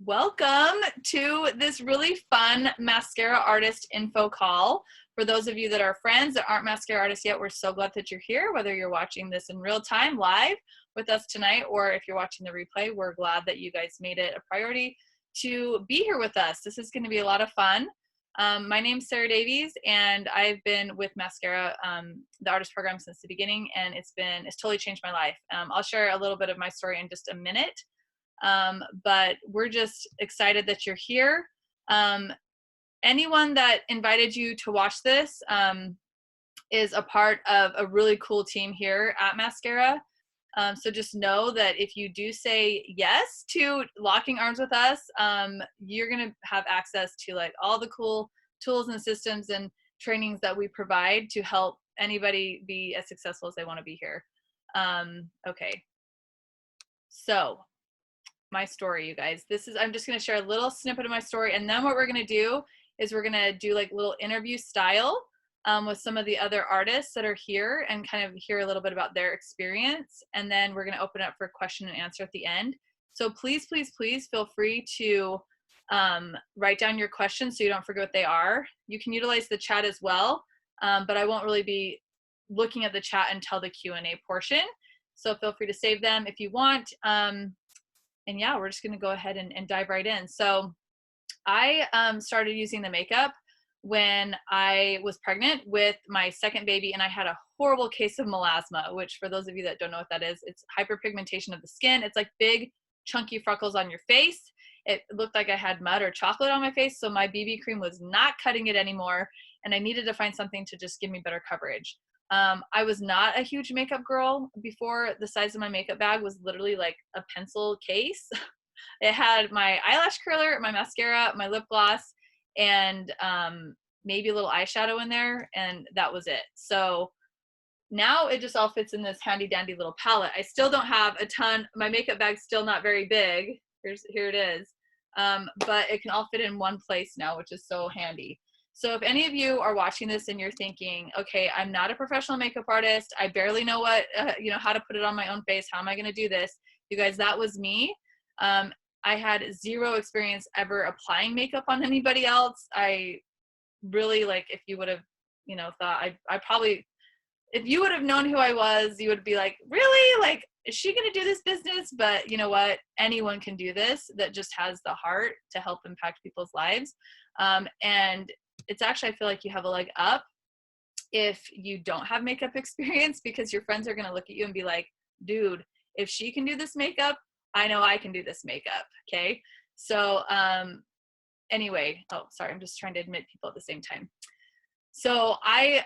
Welcome to this really fun mascara artist info call. For those of you that are friends that aren't mascara artists yet, we're so glad that you're here, whether you're watching this in real time live with us tonight, or if you're watching the replay, we're glad that you guys made it a priority to be here with us. This is going to be a lot of fun. My name's Sarah Davies, and I've been with Maskcara, the artist program, since the beginning, and it's totally changed my life. I'll share a little bit of my story in just a minute. But we're just excited that you're here. Anyone that invited you to watch this is a part of a really cool team here at Maskcara. So just know that if you do say yes to locking arms with us, you're gonna have access to like all the cool tools and systems and trainings that we provide to help anybody be as successful as they want to be here. Okay, so my story, you guys. I'm just going to share a little snippet of my story, and then what we're going to do is we're going to do like little interview style with some of the other artists that are here and kind of hear a little bit about their experience, and then we're going to open up for question and answer at the end. So please, please, please feel free to write down your questions so you don't forget what they are. You can utilize the chat as well, but I won't really be looking at the chat until the Q&A portion. So feel free to save them if you want. And yeah, we're just going to go ahead and dive right in. So I started using the makeup when I was pregnant with my second baby, and I had a horrible case of melasma, which for those of you that don't know what that is, it's hyperpigmentation of the skin. It's like big chunky freckles on your face. It looked like I had mud or chocolate on my face, so my BB cream was not cutting it anymore, and I needed to find something to just give me better coverage. I was not a huge makeup girl before. The size of my makeup bag was literally like a pencil case. It had my eyelash curler, my mascara, my lip gloss, and maybe a little eyeshadow in there, and that was it. So now it just all fits in this handy dandy little palette. I still don't have a ton. My makeup bag's still not very big. Here it is. But it can all fit in one place now, which is so handy. So if any of you are watching this and you're thinking, okay, I'm not a professional makeup artist, I barely know what, how to put it on my own face, how am I going to do this? You guys, that was me. I had zero experience ever applying makeup on anybody else. I really, like, if you would have, thought, I probably, if you would have known who I was, you would be like, really? Like, is she going to do this business? But you know what? Anyone can do this that just has the heart to help impact people's lives. And it's actually, I feel like you have a leg up if you don't have makeup experience, because your friends are going to look at you and be like, dude, if she can do this makeup, I know I can do this makeup. Okay. So, anyway, oh, sorry. I'm just trying to admit people at the same time. So I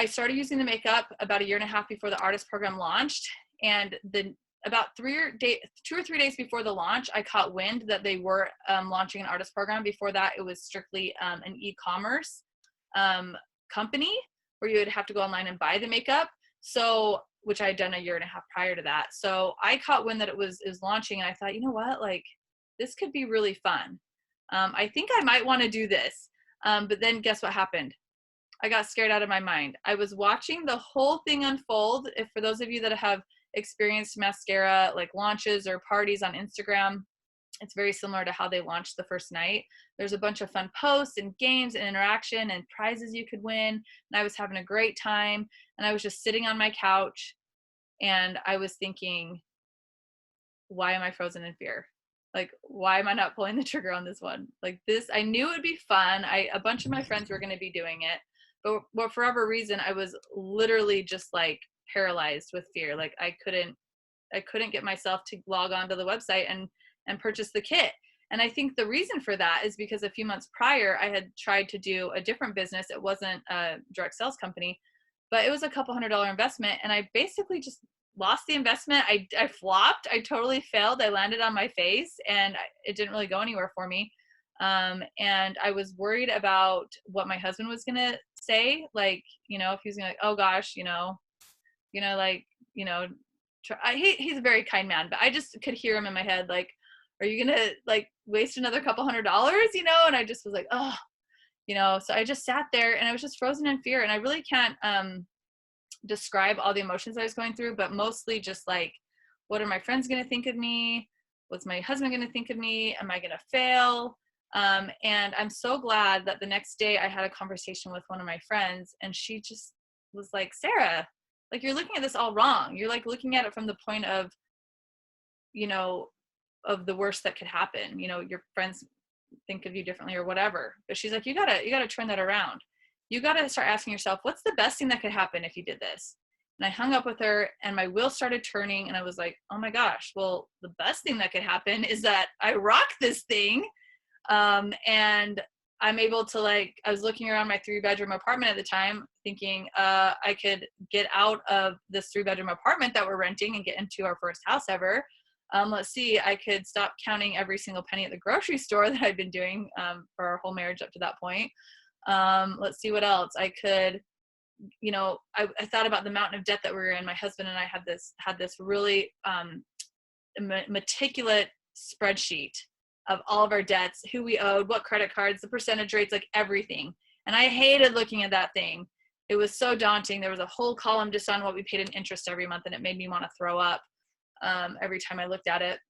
started using the makeup about a year and a half before the artist program launched. And about 2 or 3 days before the launch, I caught wind that they were launching an artist program. Before that, it was strictly an e-commerce company where you would have to go online and buy the makeup. So, which I had done a year and a half prior to that. So I caught wind that it was launching, and I thought, you know what, like, this could be really fun. I think I might want to do this. But then guess what happened? I got scared out of my mind. I was watching the whole thing unfold. If for those of you that have experienced mascara like launches or parties on Instagram, it's very similar to how they launched the first night. There's a bunch of fun posts and games and interaction and prizes you could win. And I was having a great time. And I was just sitting on my couch and I was thinking, why am I frozen in fear? Like, why am I not pulling the trigger on this one? Like this, I knew it would be fun. A bunch of my friends were going to be doing it, but for whatever reason, I was literally just like paralyzed with fear. Like I couldn't get myself to log on to the website and purchase the kit. And I think the reason for that is because a few months prior, I had tried to do a different business. It wasn't a direct sales company, but it was a couple $100 investment. And I basically just lost the investment. I flopped. I totally failed. I landed on my face and it didn't really go anywhere for me. And I was worried about what my husband was going to say. Like, if he was going to, like, oh gosh, he's a very kind man, but I just could hear him in my head. Like, are you going to like waste another couple $100, And I just was like, oh, so I just sat there and I was just frozen in fear. And I really can't, describe all the emotions I was going through, but mostly just like, what are my friends going to think of me? what's my husband going to think of me? Am I going to fail? And I'm so glad that the next day I had a conversation with one of my friends, and she just was like, Sarah, like, you're looking at this all wrong. You're like looking at it from the point of, you know, of the worst that could happen. You know, your friends think of you differently or whatever. But she's like, you gotta turn that around. You gotta start asking yourself, what's the best thing that could happen if you did this? And I hung up with her, and my wheels started turning, and I was like, oh my gosh, well, the best thing that could happen is that I rock this thing. And I'm able to, like, I was looking around my 3-bedroom apartment at the time thinking, I could get out of this 3-bedroom apartment that we're renting and get into our first house ever. Let's see, I could stop counting every single penny at the grocery store that I'd been doing for our whole marriage up to that point. Let's see what else I could, you know, I thought about the mountain of debt that we were in. My husband and I had this really meticulous spreadsheet of all of our debts, who we owed, what credit cards, the percentage rates, like everything. And I hated looking at that thing. It was so daunting. There was a whole column just on what we paid in interest every month, and it made me want to throw up every time I looked at it.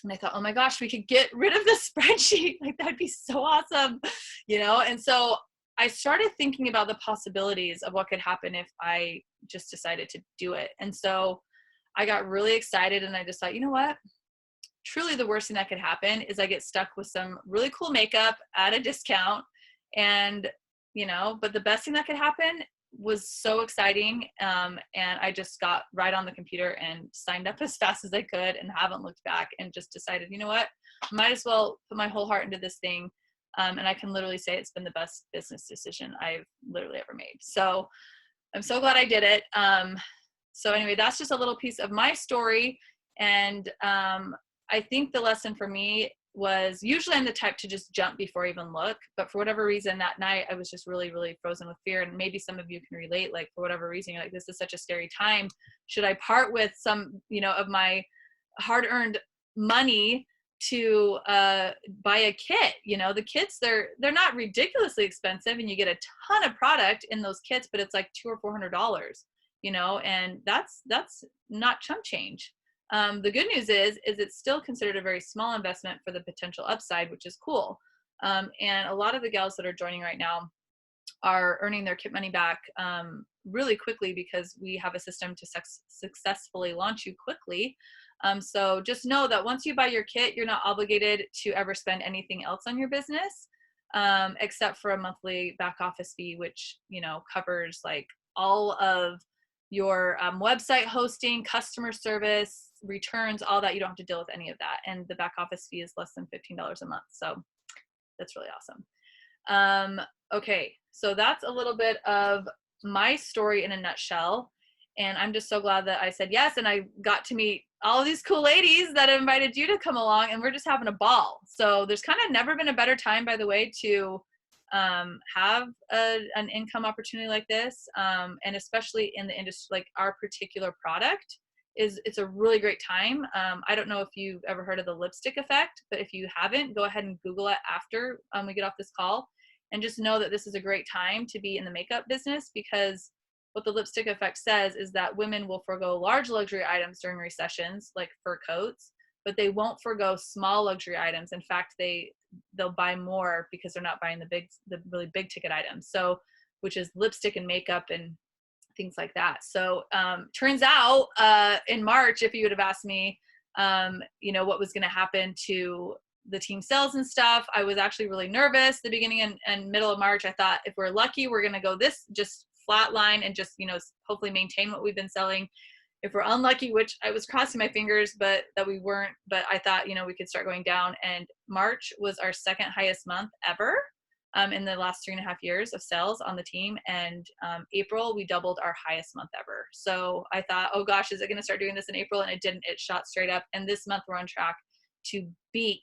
And I thought, oh my gosh, we could get rid of the spreadsheet. Like, that'd be so awesome, you know? And so I started thinking about the possibilities of what could happen if I just decided to do it. And so I got really excited, and I just thought, you know what? Truly the worst thing that could happen is I get stuck with some really cool makeup at a discount. And, you know, but the best thing that could happen was so exciting. And I just got right on the computer and signed up as fast as I could and haven't looked back, and just decided, you know what, might as well put my whole heart into this thing. And I can literally say it's been the best business decision I've literally ever made. So I'm so glad I did it. So anyway, that's just a little piece of my story. And I think the lesson for me was, usually I'm the type to just jump before I even look, but for whatever reason that night I was just really, really frozen with fear. And maybe some of you can relate, like, for whatever reason, you're like, this is such a scary time. Should I part with some, you know, of my hard-earned money to buy a kit? You know, the kits, they're not ridiculously expensive, and you get a ton of product in those kits, but it's like $200 or $400, you know, and that's not chump change. The good news is it's still considered a very small investment for the potential upside, which is cool. And a lot of the gals that are joining right now are earning their kit money back really quickly, because we have a system to successfully launch you quickly. So just know that once you buy your kit, you're not obligated to ever spend anything else on your business, except for a monthly back office fee, which, you know, covers like all of your website hosting, customer service, returns, all that. You don't have to deal with any of that. And the back office fee is less than $15 a month. So that's really awesome. Okay, so that's a little bit of my story in a nutshell. And I'm just so glad that I said yes. And I got to meet all of these cool ladies that invited you to come along, and we're just having a ball. So there's kind of never been a better time, by the way, to have an income opportunity like this. And especially in the industry, like our particular product it's a really great time. I don't know if you've ever heard of the lipstick effect, but if you haven't, go ahead and Google it after we get off this call, and just know that this is a great time to be in the makeup business, because what the lipstick effect says is that women will forego large luxury items during recessions, like fur coats, but they won't forego small luxury items. In fact, they'll buy more because they're not buying the really big ticket items. So, which is lipstick and makeup and things like that. So turns out in March, if you would have asked me, you know, what was going to happen to the team sales and stuff, I was actually really nervous the beginning and middle of March. I thought, if we're lucky, we're going to go this just flat line and just, you know, hopefully maintain what we've been selling. If we're unlucky, which I was crossing my fingers, but that we weren't, but I thought, you know, we could start going down. And March was our second highest month ever in the last 3.5 years of sales on the team. And April, we doubled our highest month ever. So I thought, oh gosh, is it going to start doing this in April? And it didn't. It shot straight up. And this month we're on track to beat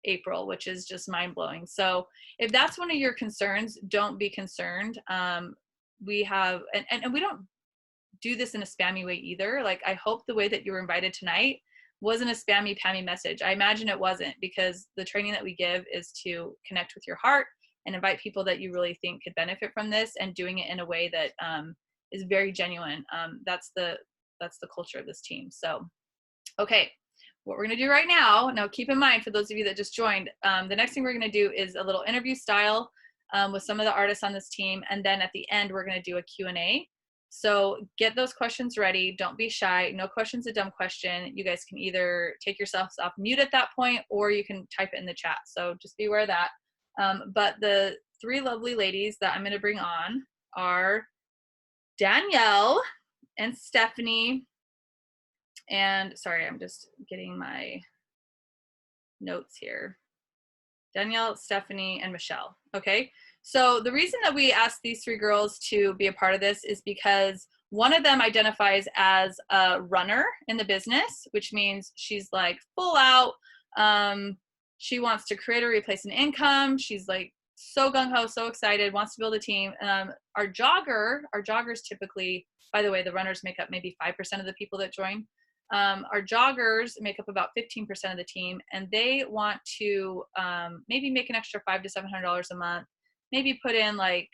April, which is just mind blowing. So if that's one of your concerns, don't be concerned. We have, and we don't do this in a spammy way either. Like, I hope the way that you were invited tonight wasn't a spammy pammy message. I imagine it wasn't, because the training that we give is to connect with your heart and invite people that you really think could benefit from this, and doing it in a way that is very genuine. That's the culture of this team. So, okay, what we're going to do right now keep in mind, for those of you that just joined, the next thing we're going to do is a little interview style with some of the artists on this team. And then at the end, we're going to do a Q&A. So get those questions ready. Don't be shy. No question's a dumb question. You guys can either take yourselves off mute at that point, or you can type it in the chat. So just be aware of that. But the three lovely ladies that I'm going to bring on are Danielle and Stephanie. And sorry, I'm just getting my notes here. Danielle, Stephanie, and Michelle. Okay. So the reason that we asked these three girls to be a part of this is because one of them identifies as a runner in the business, which means she's like full out. She wants to create or replace an income. She's like so gung-ho, so excited, wants to build a team. Our joggers typically, by the way, the runners make up maybe 5% of the people that join. Our joggers make up about 15% of the team, and they want to maybe make an extra $500 to $700 a month, maybe put in like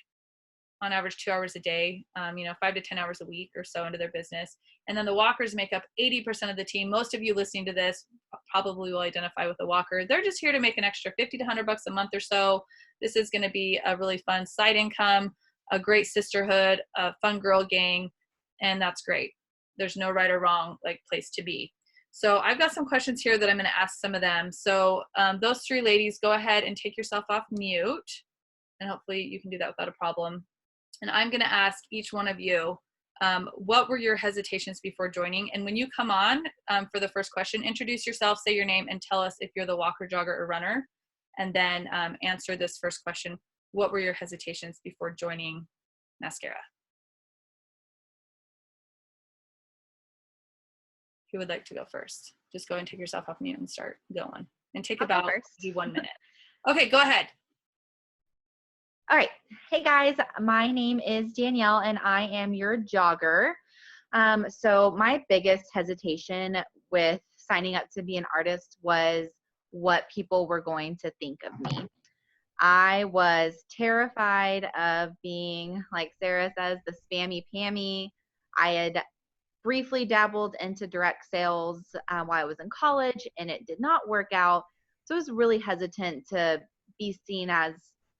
on average 2 hours a day, 5 to 10 hours a week or so into their business. And then the walkers make up 80% of the team. Most of you listening to this probably will identify with the walker. They're just here to make an extra 50 to 100 bucks a month or so. This is going to be a really fun side income, a great sisterhood, a fun girl gang, and that's great. There's no right or wrong like place to be. So I've got some questions here that I'm going to ask some of them. So those three ladies, go ahead and take yourself off mute, and hopefully you can do that without a problem. And I'm going to ask each one of you, what were your hesitations before joining? And when you come on for the first question, introduce yourself, say your name, and tell us if you're the walker, jogger, or runner. And then answer this first question. What were your hesitations before joining Maskcara? Who would like to go first? Just go and take yourself off mute and start going. And take about 1 minute. Okay, go ahead. All right. Hey guys, my name is Danielle and I am your jogger. So my biggest hesitation with signing up to be an artist was what people were going to think of me. I was terrified of being, like Sarah says, the spammy Pammy. I had briefly dabbled into direct sales while I was in college, and it did not work out. So I was really hesitant to be seen as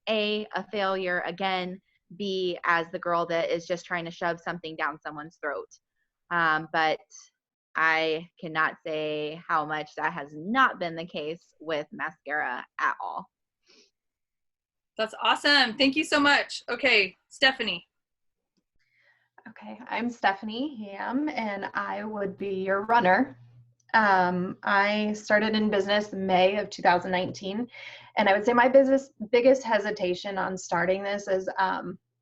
A, a failure, again, B, as the girl that is just trying to shove something down someone's throat. But I cannot say how much that has not been the case with Maskcara at all. That's awesome. Thank you so much. Okay, Stephanie. Okay, I'm Stephanie Ham, and I would be your runner. I started in business in May of 2019, and I would say my biggest hesitation on starting this is,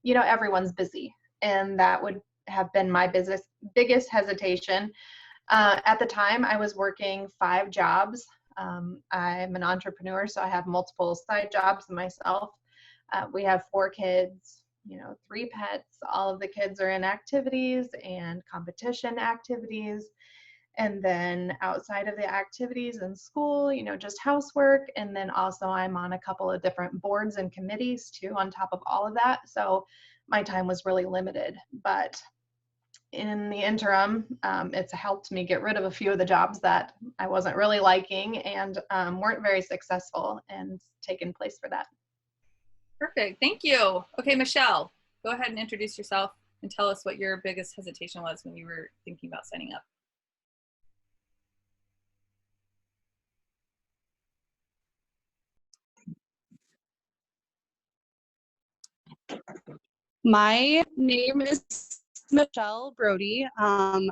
everyone's busy, and that would have been my biggest hesitation. At the time, I was working 5 jobs. I'm an entrepreneur, so I have multiple side jobs myself. We have 4 kids. 3 pets. All of the kids are in activities and competition activities. And then outside of the activities in school, just housework. And then also I'm on a couple of different boards and committees too, on top of all of that. So my time was really limited. But in the interim, it's helped me get rid of a few of the jobs that I wasn't really liking and weren't very successful, and taken place for that. Perfect. Thank you. Okay, Michelle, go ahead and introduce yourself and tell us what your biggest hesitation was when you were thinking about signing up. My name is Maskcara Beauty. I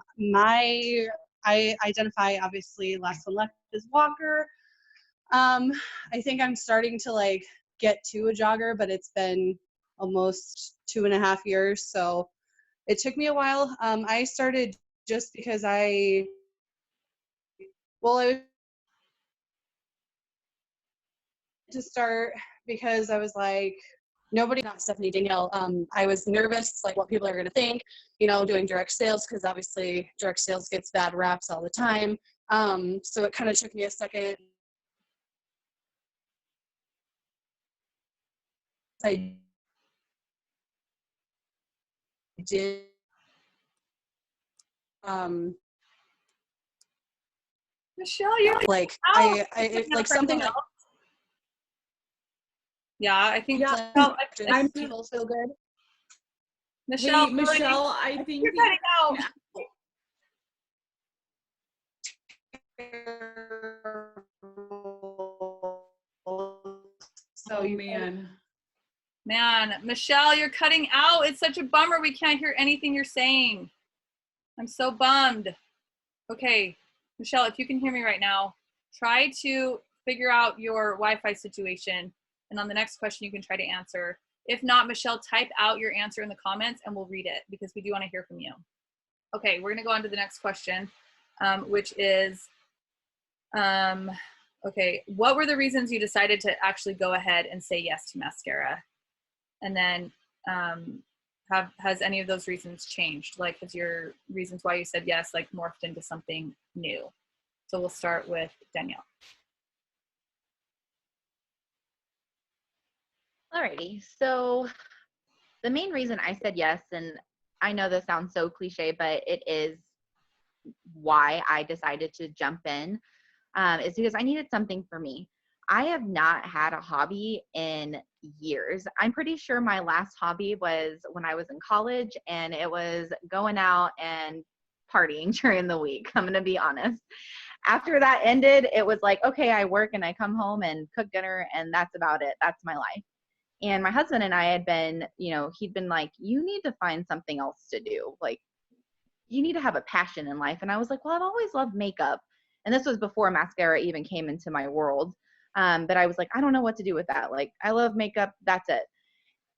identify obviously last one left as walker. I think I'm starting to get to a jogger, but it's been almost 2.5 years, so it took me a while. I started just because I was to start because I was like, nobody, not Stephanie, Danielle. I was nervous, what people are going to think, doing direct sales, because obviously direct sales gets bad raps all the time. So it kind of took me a second. I did. Michelle, you're Like like something like yeah, I think Yeah, Michelle, I'm people so good. Michelle, hey, Michelle, I think you're cutting out. oh man. Man, Michelle, you're cutting out. It's such a bummer. We can't hear anything you're saying. I'm so bummed. Okay, Michelle, if you can hear me right now, try to figure out your Wi-Fi situation. And on the next question, you can try to answer. If not, Michelle, type out your answer in the comments and we'll read it because we do want to hear from you. Okay, we're going to go on to the next question, which is, okay, what were the reasons you decided to actually go ahead and say yes to Maskcara? And then has any of those reasons changed? Like, has your reasons why you said yes, like, morphed into something new? So we'll start with Danielle. Alrighty, so the main reason I said yes, and I know this sounds so cliche, but it is why I decided to jump in, is because I needed something for me. I have not had a hobby in years. I'm pretty sure my last hobby was when I was in college, and it was going out and partying during the week. I'm going to be honest. After that ended, it was like, okay, I work and I come home and cook dinner, and that's about it. That's my life. And my husband and I had been, he'd been like, you need to find something else to do. Like, you need to have a passion in life. And I was like, well, I've always loved makeup. And this was before Maskcara even came into my world. But I was like, I don't know what to do with that. Like, I love makeup. That's it.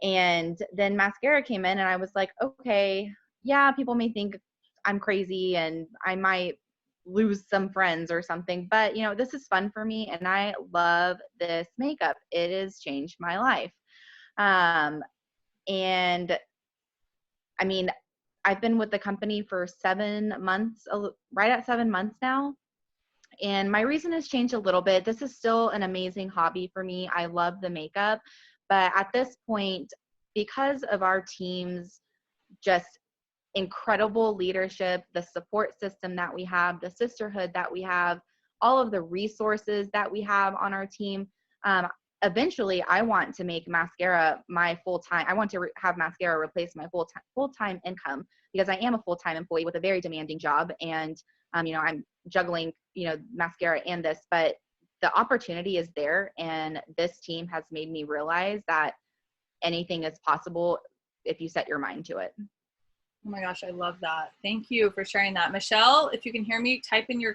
And then Maskcara came in and I was like, okay, yeah, people may think I'm crazy and I might lose some friends or something, but this is fun for me and I love this makeup. It has changed my life. And I mean, I've been with the company for 7 months, right at 7 months now. And my reason has changed a little bit. This is still an amazing hobby for me. I love the makeup. But at this point, because of our team's just incredible leadership, the support system that we have, the sisterhood that we have, all of the resources that we have on our team, eventually I want to make Maskcara my full-time. I want to have Maskcara replace my full-time income because I am a full-time employee with a very demanding job. And, I'm juggling, Maskcara and this, but the opportunity is there. And this team has made me realize that anything is possible if you set your mind to it. Oh my gosh, I love that. Thank you for sharing that. Michelle, if you can hear me, type in your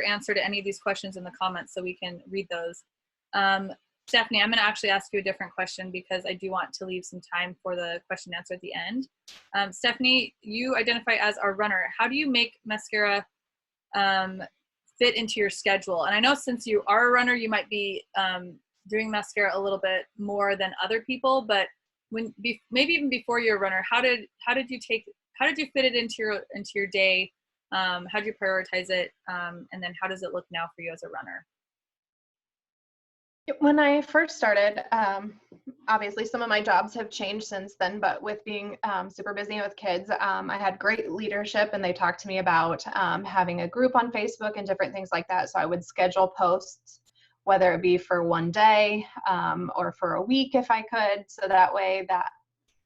answer to any of these questions in the comments so we can read those. Stephanie, I'm going to actually ask you a different question because I do want to leave some time for the question and answer at the end. Stephanie, you identify as our runner. How do you make Maskcara fit into your schedule? And I know since you are a runner, you might be doing Maskcara a little bit more than other people, but maybe even before you're a runner, how did you fit it into your day? How do you prioritize it? And then how does it look now for you as a runner? When I first started, obviously some of my jobs have changed since then, but with being super busy with kids, I had great leadership and they talked to me about having a group on Facebook and different things like that. So I would schedule posts, whether it be for one day or for a week if I could. So that way that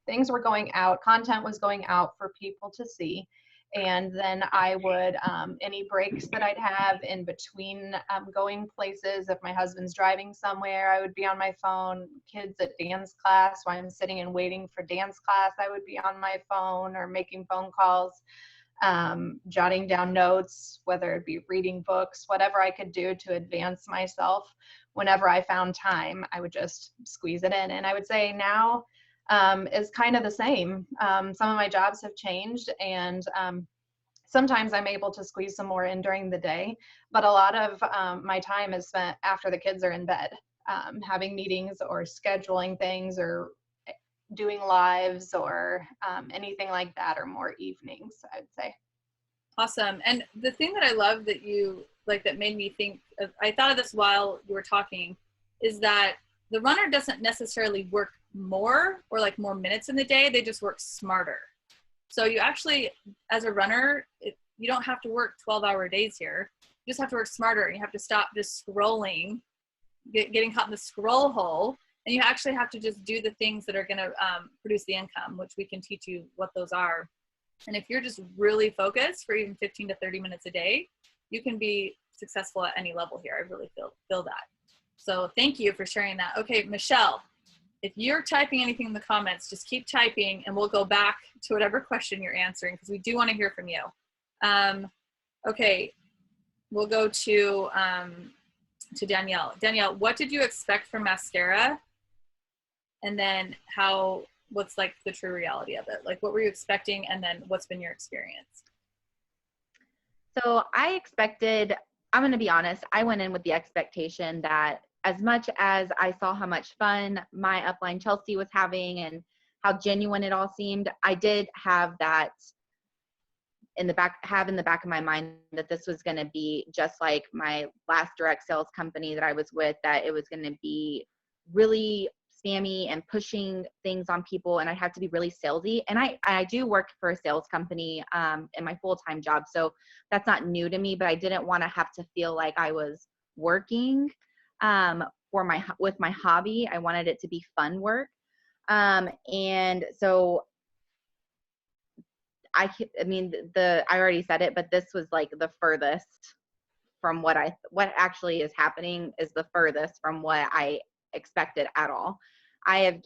things were going out, content was going out for people to see. And then I would, any breaks that I'd have in between going places, if my husband's driving somewhere, I would be on my phone. Kids at dance class, while I'm sitting and waiting for dance class, I would be on my phone or making phone calls, jotting down notes, whether it be reading books, whatever I could do to advance myself. Whenever I found time, I would just squeeze it in. And I would say now, is kind of the same. Some of my jobs have changed and sometimes I'm able to squeeze some more in during the day, but a lot of my time is spent after the kids are in bed, having meetings or scheduling things or doing lives or anything like that, or more evenings, I'd say. Awesome. And the thing that I love that that made me think of, I thought of this while you were talking, is that the runner doesn't necessarily work more or like more minutes in the day. They just work smarter. So you actually, as a runner, you don't have to work 12-hour days here. You just have to work smarter, and you have to stop just scrolling, getting caught in the scroll hole. And you actually have to just do the things that are going to produce the income, which we can teach you what those are. And if you're just really focused for even 15 to 30 minutes a day, you can be successful at any level here. I really feel that. So thank you for sharing that. Okay, Michelle, if you're typing anything in the comments, just keep typing and we'll go back to whatever question you're answering, because we do want to hear from you. Okay, we'll go to Danielle. Danielle, what did you expect from Maskcara? And then what's like the true reality of it? Like, what were you expecting? And then what's been your experience? So I expected, I'm going to be honest, I went in with the expectation that as much as I saw how much fun my upline Chelsea was having and how genuine it all seemed, I did have that in the back of my mind that this was going to be just like my last direct sales company that I was with, that it was going to be really spammy and pushing things on people, and I had to be really salesy. And I do work for a sales company in my full-time job, so that's not new to me, but I didn't want to have to feel like I was working with my hobby. I wanted it to be fun work. And so I already said it, but this was like the furthest from what actually is happening is the furthest from what I expected at all. I've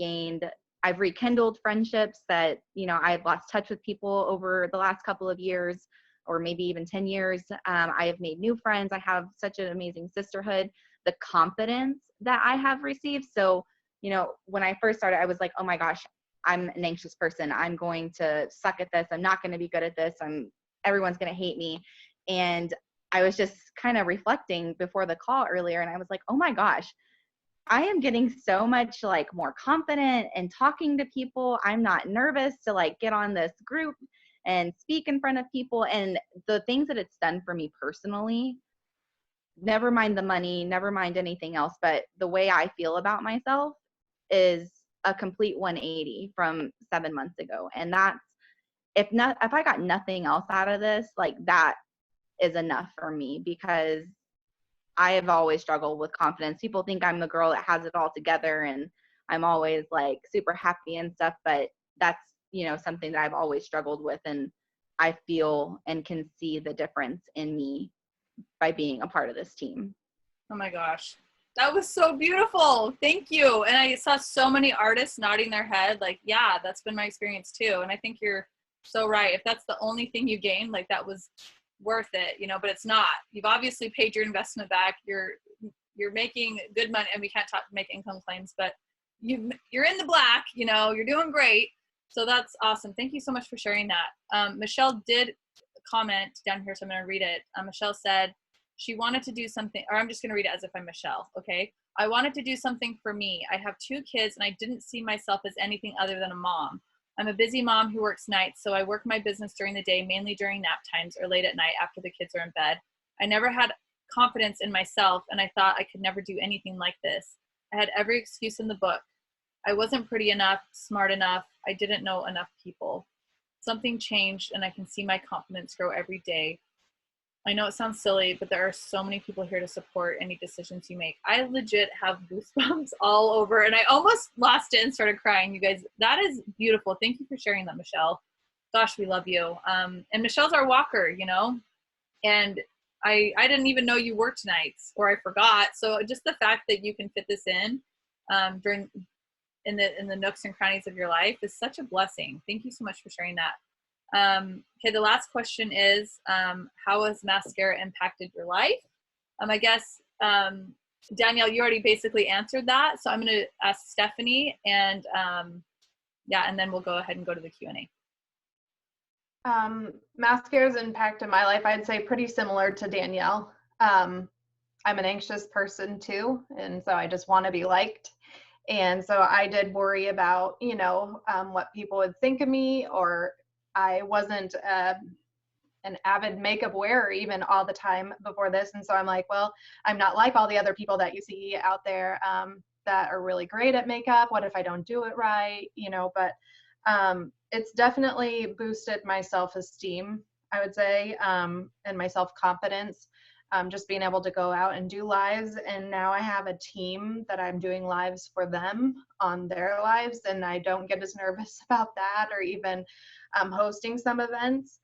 rekindled friendships that, I had lost touch with people over the last couple of years, or maybe even 10 years. I have made new friends. I have such an amazing sisterhood, the confidence that I have received. So, when I first started, I was like, oh my gosh, I'm an anxious person. I'm going to suck at this. I'm not going to be good at this. Everyone's going to hate me. And I was just kind of reflecting before the call earlier, and I was like, oh my gosh, I am getting so much like more confident and talking to people. I'm not nervous to like get on this group and speak in front of people. And the things that it's done for me personally, never mind the money, never mind anything else, but the way I feel about myself is a complete 180 from 7 months ago. And that's, if I got nothing else out of this, like that is enough for me, because I have always struggled with confidence. People think I'm the girl that has it all together and I'm always like super happy and stuff, but that's, something that I've always struggled with. And I feel and can see the difference in me by being a part of this team. Oh my gosh. That was so beautiful. Thank you. And I saw so many artists nodding their head like, yeah, that's been my experience too. And I think you're so right. If that's the only thing you gained, like that was worth it, but it's not. You've obviously paid your investment back. You're making good money, and we can't make income claims, but you're in the black, you're doing great. So that's awesome. Thank you so much for sharing that. Michelle did comment down here, so I'm going to read it. Michelle said she wanted to do something, or I'm just going to read it as if I'm Michelle. Okay. I wanted to do something for me. I have 2 kids and I didn't see myself as anything other than a mom. I'm a busy mom who works nights, so I work my business during the day, mainly during nap times or late at night after the kids are in bed. I never had confidence in myself, and I thought I could never do anything like this. I had every excuse in the book. I wasn't pretty enough, smart enough. I didn't know enough people. Something changed, and I can see my confidence grow every day. I know it sounds silly, but there are so many people here to support any decisions you make. I legit have goosebumps all over, and I almost lost it and started crying. You guys, that is beautiful. Thank you for sharing that, Michelle. Gosh, we love you. And Michelle's our walker, and I didn't even know you worked nights, or I forgot. So just the fact that you can fit this in in the nooks and crannies of your life is such a blessing. Thank you so much for sharing that. Okay, the last question is, how has Maskcara impacted your life? I guess, Danielle, you already basically answered that. So I'm going to ask Stephanie, and and then we'll go ahead and go to the Q&A. Maskcara's impact in my life, I'd say pretty similar to Danielle. I'm an anxious person too, and so I just want to be liked. And so I did worry about, what people would think of me, or I wasn't an avid makeup wearer even all the time before this. And so I'm like, well, I'm not like all the other people that you see out there that are really great at makeup. What if I don't do it right? But it's definitely boosted my self-esteem, I would say, and my self-confidence. just being able to go out and do lives. And now I have a team that I'm doing lives for them on their lives, and I don't get as nervous about that, or even hosting some events.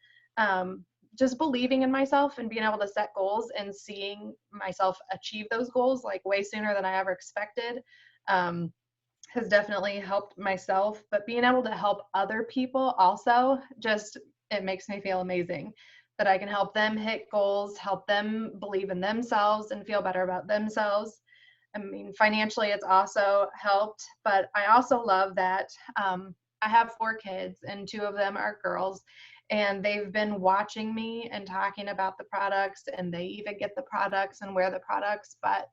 Just believing in myself and being able to set goals and seeing myself achieve those goals like way sooner than I ever expected has definitely helped myself. But being able to help other people also, just, it makes me feel amazing that I can help them hit goals, help them believe in themselves and feel better about themselves. I mean, financially, it's also helped, but I also love that I have 4 kids and 2 of them are girls, and they've been watching me and talking about the products, and they even get the products and wear the products, but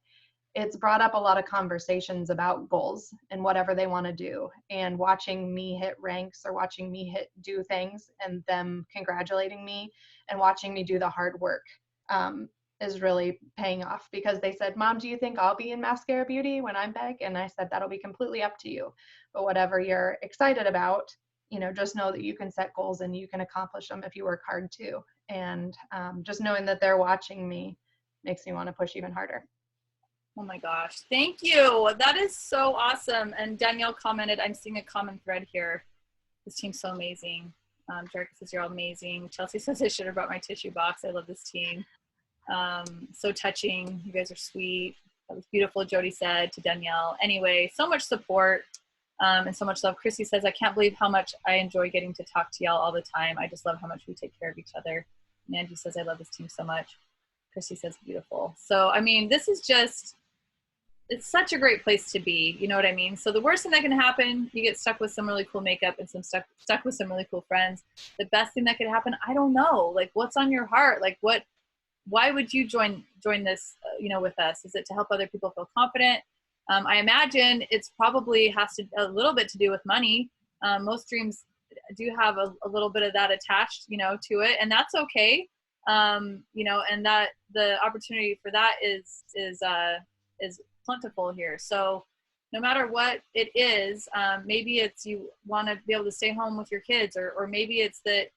it's brought up a lot of conversations about goals and whatever they want to do, and watching me hit ranks or watching me do things and them congratulating me and watching me do the hard work is really paying off, because they said, Mom, do you think I'll be in Maskcara Beauty when I'm back? And I said, that'll be completely up to you. But whatever you're excited about, just know that you can set goals and you can accomplish them if you work hard too. And just knowing that they're watching me makes me want to push even harder. Oh my gosh. Thank you. That is so awesome. And Danielle commented, I'm seeing a common thread here. This team's so amazing. Jerica says you're all amazing. Chelsea says I should have brought my tissue box. I love this team. So touching. You guys are sweet. That was beautiful, Jody said to Danielle. Anyway, so much support and so much love. Chrissy says, I can't believe how much I enjoy getting to talk to y'all all the time. I just love how much we take care of each other. And Angie says, I love this team so much. Chrissy says, beautiful. So, I mean, this is just, it's such a great place to be. You know what I mean? So the worst thing that can happen, you get stuck with some really cool makeup and stuck with some really cool friends. The best thing that could happen, I don't know. Like, what's on your heart? Like, why would you join this, with us? Is it to help other people feel confident? I imagine it's probably has a little bit to do with money. Most dreams do have a little bit of that attached, to it, and that's okay. And that the opportunity for that is plentiful here. So no matter what it is, maybe it's you want to be able to stay home with your kids, or maybe it's that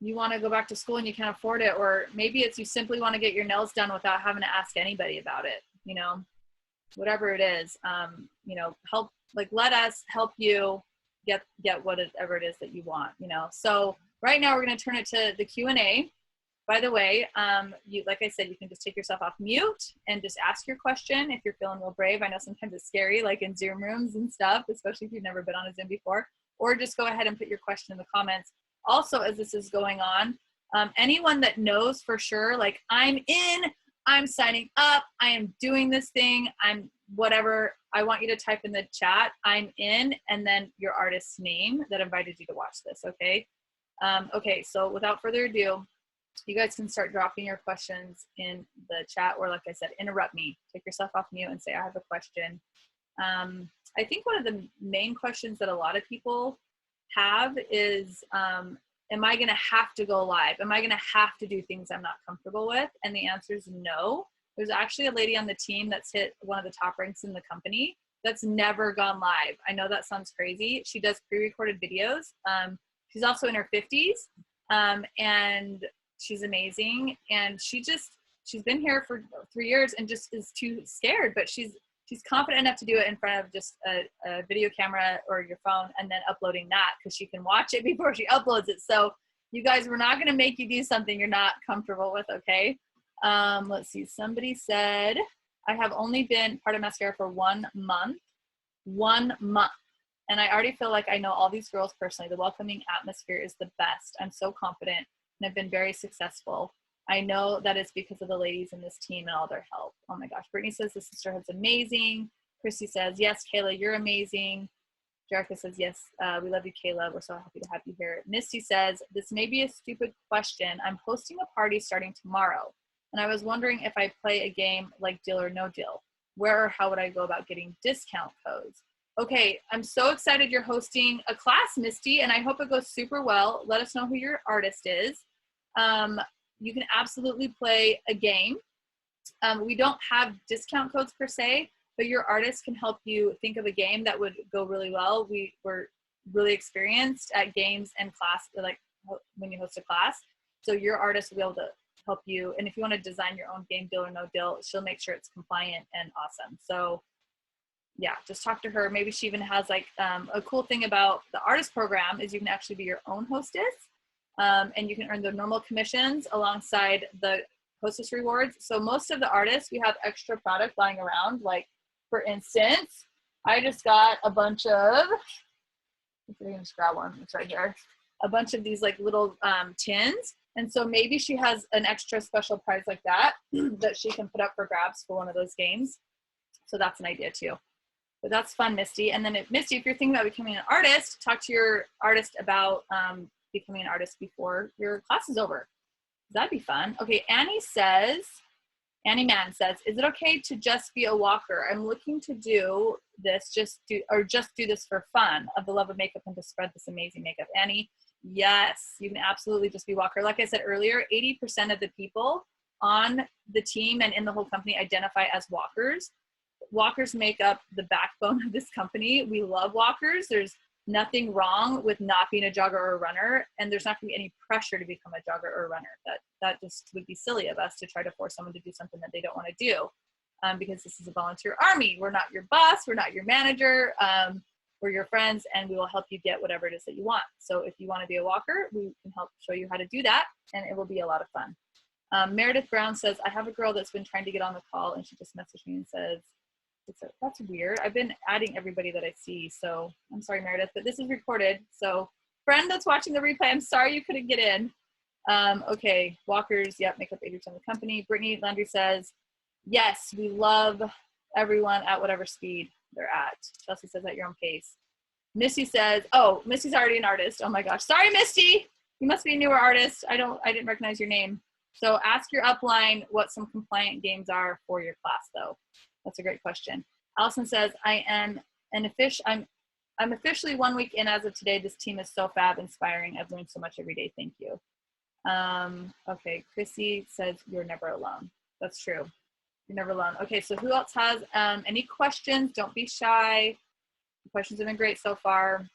you want to go back to school and you can't afford it, or maybe it's you simply want to get your nails done without having to ask anybody about it. Whatever it is, help, like, let us help you get whatever it is that you want. So right now we're going to turn it to the Q&A. By the way, like I said, you can just take yourself off mute and just ask your question if you're feeling real brave. I know sometimes it's scary, like in Zoom rooms and stuff, especially if you've never been on a Zoom before, or just go ahead and put your question in the comments. Also, as this is going on, anyone that knows for sure, like, I'm in, I'm signing up, I am doing this thing, I'm whatever, I want you to type in the chat, I'm in, and then your artist's name that invited you to watch this, okay? Okay, so without further ado, you guys can start dropping your questions in the chat, or like I said, interrupt me. Take yourself off mute and say, I have a question. I think one of the main questions that a lot of people have is, am I going to have to go live? Am I going to have to do things I'm not comfortable with? And the answer is no. There's actually a lady on the team that's hit one of the top ranks in the company that's never gone live. I know that sounds crazy. She does pre-recorded videos. She's also in her 50s, and she's amazing. And she's been here for 3 years and just is too scared, but she's confident enough to do it in front of just a video camera or your phone, and then uploading that because she can watch it before she uploads it. So you guys, we're not going to make you do something you're not comfortable with, okay? Let's see. Somebody said, I have only been part of Maskcara for 1 month. 1 month. And I already feel like I know all these girls personally. The welcoming atmosphere is the best. I'm so confident, and I've been very successful. I know that it's because of the ladies in this team and all their help. Oh my gosh. Brittany says the sisterhood's amazing. Christy says, yes, Kayla, you're amazing. Jerica says, yes, we love you, Kayla. We're so happy to have you here. Misty says, this may be a stupid question. I'm hosting a party starting tomorrow, and I was wondering if I play a game like Deal or No Deal. Where or how would I go about getting discount codes? Okay, I'm so excited you're hosting a class, Misty, and I hope it goes super well. Let us know who your artist is. You can absolutely play a game. We don't have discount codes per se, but your artist can help you think of a game that would go really well. We're really experienced at games and class, like when you host a class. So your artist will be able to help you. And if you want to design your own game, deal or no deal, she'll make sure it's compliant and awesome. So yeah, just talk to her. Maybe she even has like a cool thing about the artist program is you can actually be your own hostess, and you can earn the normal commissions alongside the hostess rewards. So most of the artists, we have extra product lying around. Like for instance, I just got a bunch of, if you can just grab one, it's right here, a bunch of these like little tins. And so maybe she has an extra special prize like that that she can put up for grabs for one of those games. So that's an idea too. But that's fun, Misty. And then Misty, if you're thinking about becoming an artist, talk to your artist about becoming an artist before your class is over. That'd be fun. Okay, Annie Mann says, is it okay to just be a walker? I'm looking to do this, just do this for fun, of the love of makeup and to spread this amazing makeup. Annie, yes, you can absolutely just be a walker. Like I said earlier, 80% of the people on the team and in the whole company identify as walkers. Walkers make up the backbone of this company. We love walkers. There's nothing wrong with not being a jogger or a runner, and there's not going to be any pressure to become a jogger or a runner. That just would be silly of us to try to force someone to do something that they don't want to do, because this is a volunteer army. We're not your boss. We're not your manager. We're your friends, and we will help you get whatever it is that you want. So if you want to be a walker, we can help show you how to do that, and it will be a lot of fun. Meredith Brown says, I have a girl that's been trying to get on the call, and she just messaged me and says, that's weird. I've been adding everybody that I see, so I'm sorry, Meredith, but this is recorded. So friend that's watching the replay, I'm sorry you couldn't get in. Okay, walkers, yep, make up 80% of the company. Brittany Landry says, yes, we love everyone at whatever speed they're at. Chelsea says at your own pace. Misty says, oh, Misty's already an artist. Oh my gosh, sorry, Misty. You must be a newer artist. I didn't recognize your name. So ask your upline what some compliant games are for your class, though. That's a great question. Allison says, I'm officially 1 week in as of today. This team is so fab, inspiring. I've learned so much every day. Thank you. Okay, Chrissy says, you're never alone. That's true. You're never alone. Okay, so who else has any questions? Don't be shy. The questions have been great so far.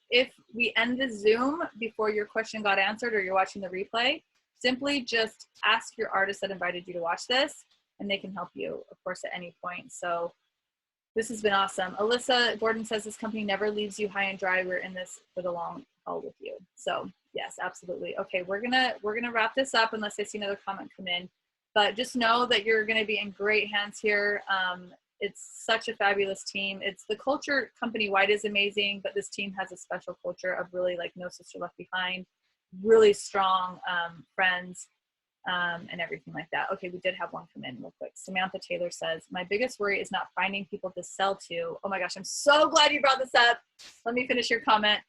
If we end the Zoom before your question got answered or you're watching the replay, simply just ask your artist that invited you to watch this, and they can help you, of course, at any point. So this has been awesome. Alyssa Gordon says this company never leaves you high and dry. We're in this for the long haul with you. So yes, absolutely. Okay, we're gonna wrap this up unless I see another comment come in. But just know that you're gonna be in great hands here. It's such a fabulous team. It's the culture company-wide is amazing, but this team has a special culture of really like no sister left behind, really strong friends, and everything like that. Okay, we did have one come in real quick. Samantha Taylor says, my biggest worry is not finding people to sell to. Oh my gosh, I'm so glad you brought this up. Let me finish your comment.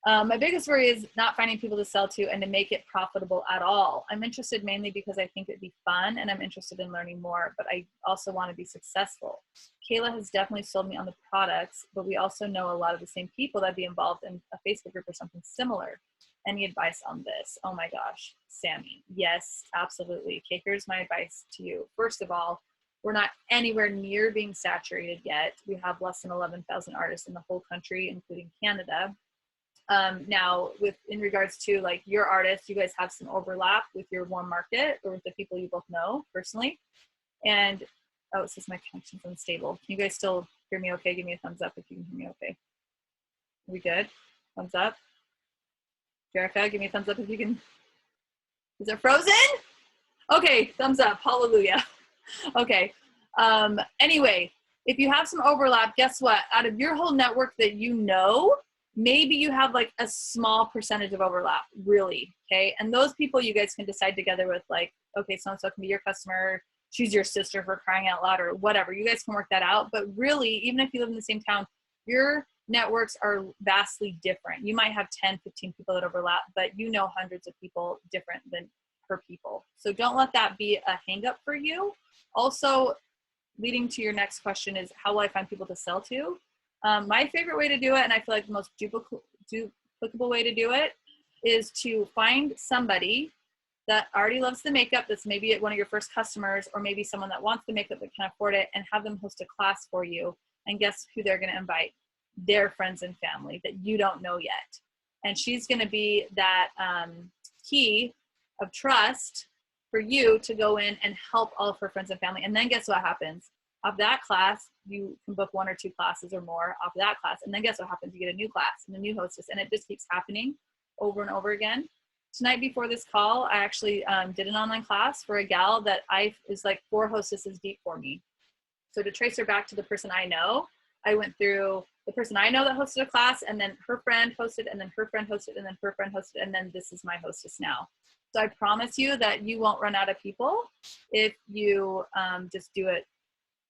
My biggest worry is not finding people to sell to and to make it profitable at all. I'm interested mainly because I think it'd be fun and I'm interested in learning more, but I also want to be successful. Kayla has definitely sold me on the products, but we also know a lot of the same people that'd be involved in a Facebook group or something similar. Any advice on this? Oh my gosh, Sammy. Yes, absolutely. Okay, here's my advice to you. First of all, we're not anywhere near being saturated yet. We have less than 11,000 artists in the whole country, including Canada. Now, in regards to like your artists, you guys have some overlap with your warm market or with the people you both know personally. And, oh, it says my connection's unstable. Can you guys still hear me okay? Give me a thumbs up if you can hear me okay. Are we good? Thumbs up. Jerica, give me a thumbs up if you can. Is it frozen? Okay, thumbs up. Hallelujah. Okay. Anyway, if you have some overlap, guess what? Out of your whole network that you know, maybe you have like a small percentage of overlap, really, okay? And those people you guys can decide together with like, okay, so-and-so can be your customer, she's your sister for crying out loud or whatever. You guys can work that out. But really, even if you live in the same town, your networks are vastly different. You might have 10, 15 people that overlap, but you know hundreds of people different than her people. So don't let that be a hang up for you. Also, leading to your next question is, how will I find people to sell to? My favorite way to do it, and I feel like the most duplicable way to do it, is to find somebody that already loves the makeup, that's maybe one of your first customers, or maybe someone that wants the makeup but can afford it, and have them host a class for you. And guess who they're going to invite? Their friends and family that you don't know yet. And she's going to be that key of trust for you to go in and help all of her friends and family. And then guess what happens? Off that class, you can book 1 or 2 classes or more off that class. And then guess what happens? You get a new class and a new hostess, and it just keeps happening over and over again. Tonight before this call, I actually did an online class for a gal that is like 4 hostesses deep for me. So to trace her back to the person I know, I went through the person I know that hosted a class, and then her friend hosted, and then her friend hosted, and then her friend hosted, and then this is my hostess now. So I promise you that you won't run out of people if you just do it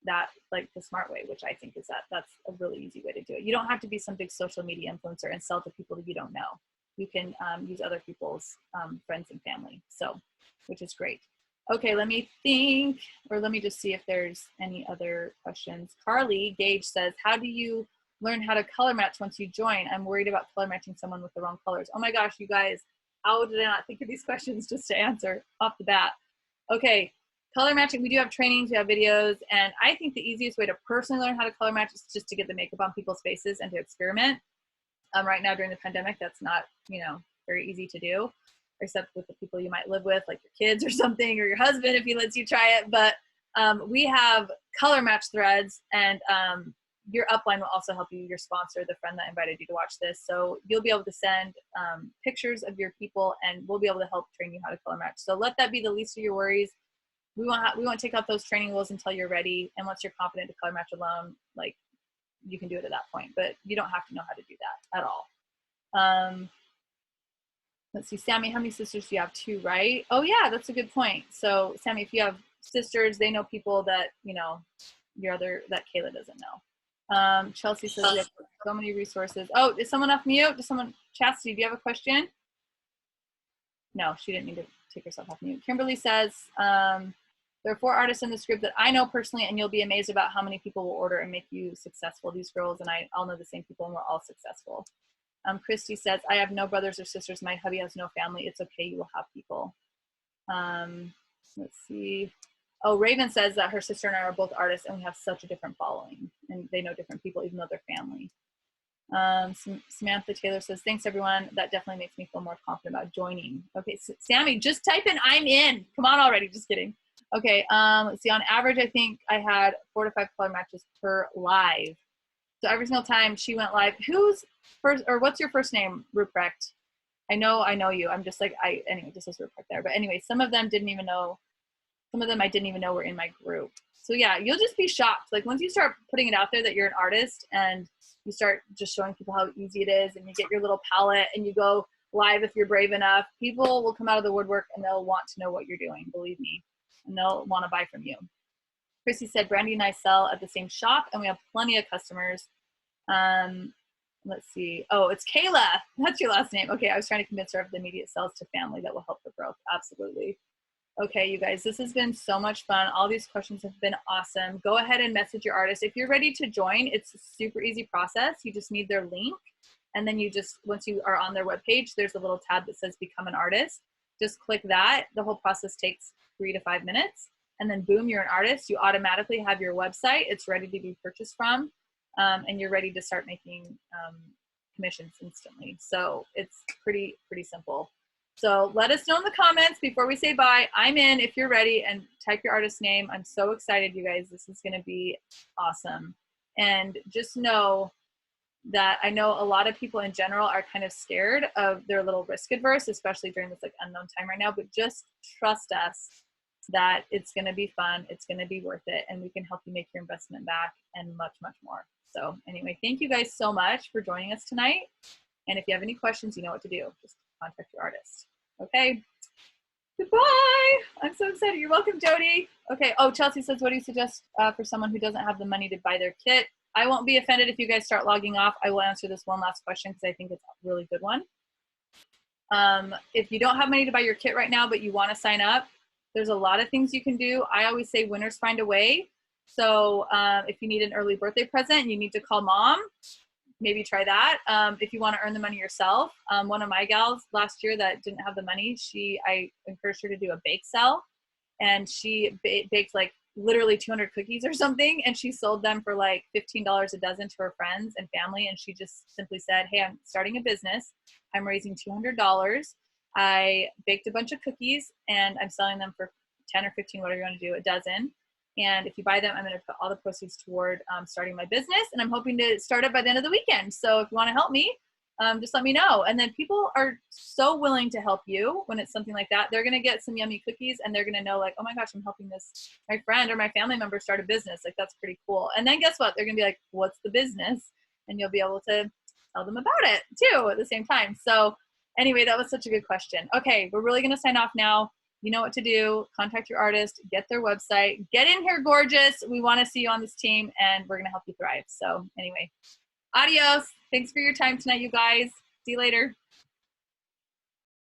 that like the smart way, which I think is that's a really easy way to do it. You don't have to be some big social media influencer and sell to people that you don't know. You can use other people's friends and family, so which is great. Okay, let me think, or let me just see if there's any other questions. Carly Gage says, how do you learn how to color match once you join? I'm worried about color matching someone with the wrong colors. Oh my gosh, you guys, how did I not think of these questions just to answer off the bat? Okay, color matching, we do have trainings, we have videos, and I think the easiest way to personally learn how to color match is just to get the makeup on people's faces and to experiment. Right now during the pandemic, that's not, very easy to do, except with the people you might live with, like your kids or something, or your husband if he lets you try it. But we have color match threads, and your upline will also help you, your sponsor, the friend that invited you to watch this. So you'll be able to send pictures of your people, and we'll be able to help train you how to color match. So let that be the least of your worries. We won't take out those training wheels until you're ready. And once you're confident to color match alone, like you can do it at that point, but you don't have to know how to do that at all. Let's see, Sammy, how many sisters do you have? 2, right? Oh yeah, that's a good point. So Sammy, if you have sisters, they know people that, that Kayla doesn't know. Chelsea says we have so many resources. Oh, is someone off mute? Chastity, do you have a question? No, she didn't mean to take herself off mute. Kimberly says, there are 4 artists in this group that I know personally, and you'll be amazed about how many people will order and make you successful. These girls and I all know the same people, and we're all successful. Christy says, I have no brothers or sisters. My hubby has no family. It's okay. You will have people. Let's see. Oh, Raven says that her sister and I are both artists, and we have such a different following, and they know different people, even though they're family. Samantha Taylor says, thanks everyone. That definitely makes me feel more confident about joining. Okay, so Sammy, just type in I'm in. Come on already. Just kidding. Okay, let's see. On average, I think I had 4 to 5 color matches per live. So every single time she went live, who's first, or what's your first name, Ruprecht? I know you. I'm just like, anyway, just as Ruprecht there. But anyway, some of them I didn't even know were in my group. So yeah, you'll just be shocked. Like once you start putting it out there that you're an artist, and you start just showing people how easy it is, and you get your little palette and you go live if you're brave enough, people will come out of the woodwork and they'll want to know what you're doing, believe me, and they'll want to buy from you. Chrissy said, Brandy and I sell at the same shop, and we have plenty of customers. Let's see. Oh, it's Kayla. That's your last name. Okay, I was trying to convince her of the immediate sales to family that will help her growth. Absolutely. Okay, you guys, this has been so much fun. All these questions have been awesome. Go ahead and message your artist. If you're ready to join, it's a super easy process. You just need their link, and then once you are on their webpage, there's a little tab that says Become an Artist. Just click that. The whole process takes 3 to 5 minutes. And then boom, you're an artist. You automatically have your website. It's ready to be purchased from, and you're ready to start making commissions instantly. So it's pretty simple. So let us know in the comments before we say bye. I'm in if you're ready, and type your artist name. I'm so excited, you guys. This is going to be awesome. And just know that I know a lot of people in general are kind of scared of, they're a little risk adverse, especially during this like unknown time right now, but just trust us that it's going to be fun. It's going to be worth it. And we can help you make your investment back and much, much more. So anyway, thank you guys so much for joining us tonight. And if you have any questions, you know what to do. Just contact your artist. Okay. Goodbye. I'm so excited. You're welcome, Jody. Okay. Oh, Chelsea says, what do you suggest for someone who doesn't have the money to buy their kit? I won't be offended if you guys start logging off. I will answer this one last question because I think it's a really good one. If you don't have money to buy your kit right now, but you want to sign up, there's a lot of things you can do. I always say winners find a way. So if you need an early birthday present, you need to call mom. Maybe try that. If you want to earn the money yourself, one of my gals last year that didn't have the money, I encouraged her to do a bake sale, and she baked like literally 200 cookies or something, and she sold them for like $15 a dozen to her friends and family. And she just simply said, hey, I'm starting a business. I'm raising $200. I baked a bunch of cookies and I'm selling them for 10 or 15, whatever you want to do, a dozen. And if you buy them, I'm going to put all the proceeds toward starting my business. And I'm hoping to start it by the end of the weekend. So if you want to help me, just let me know. And then people are so willing to help you when it's something like that. They're going to get some yummy cookies and they're going to know like, oh my gosh, I'm helping my friend or my family member start a business. Like that's pretty cool. And then guess what? They're going to be like, what's the business? And you'll be able to tell them about it too at the same time. So anyway, that was such a good question. Okay, we're really going to sign off now. You know what to do. Contact your artist, get their website, get in here gorgeous. We want to see you on this team and we're going to help you thrive. So anyway, adios. Thanks for your time tonight, you guys. See you later.